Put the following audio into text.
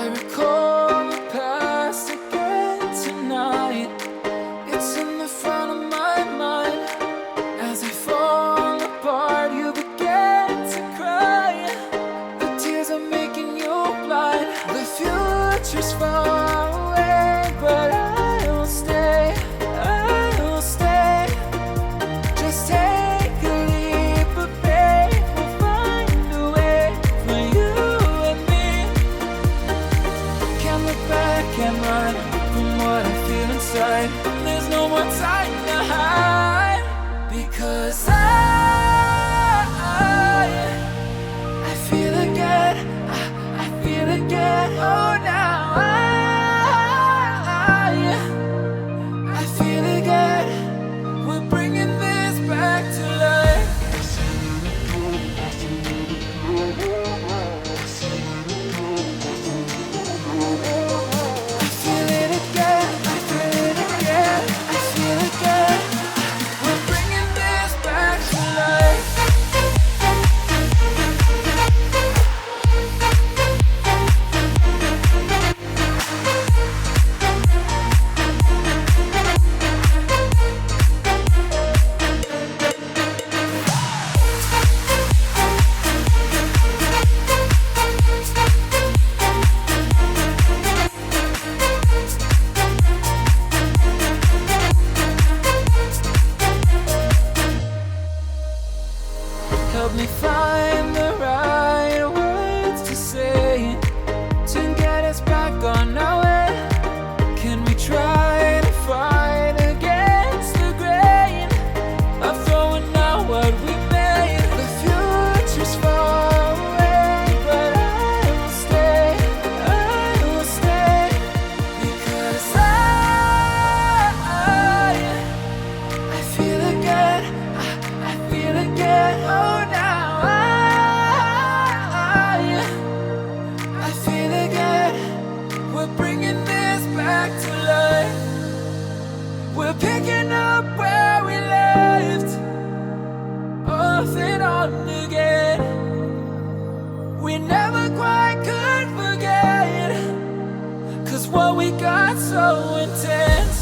I recall the past again tonight. It's in the front of my mind. As I fall apart, you begin to cry. The tears are making you blind. The future's far away, but I will stay, I will stay. Just take a leap of faith, we'll find a way for you and me. Can't look back, can't run from what I feel inside. There's no more time to hide, because I feel again, I feel again. Oh, now I feel again. We're bringing this back to life. I feel it again, I feel it again, I feel again. We're bringing this back to life. Help me find the right words to say to get us back on our way. Can we try to fight against the grain of throwing out what we made? The future's far away, but I will stay, I will stay. Because I feel again, I feel again. Oh, now I feel again. We're bringing this back to life. We're picking up where we left off and on again. We never quite could forget, 'cause what we got so intense.